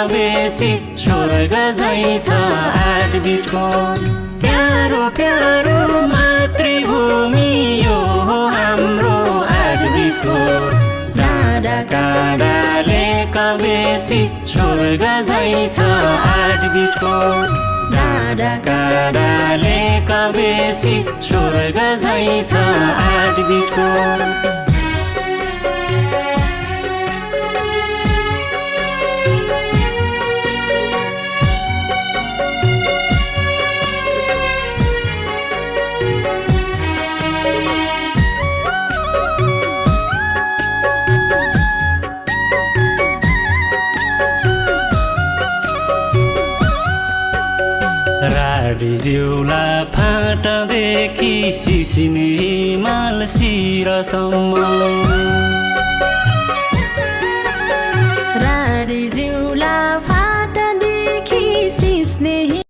बेसी स्वर्ग झैं छ 8-20 को। प्यारो प्यारो मातृभूमि यो हो हाम्रो 8-20 को। डाँडा काँडाले कबेसी स्वर्ग झैं छ 8-20 को। डाँडा काँडाले कबेसी स्वर्ग झैं छ 8-20 को। राडी जिउला फाँटदेखि सिसिनी हिमाल शिरसम्म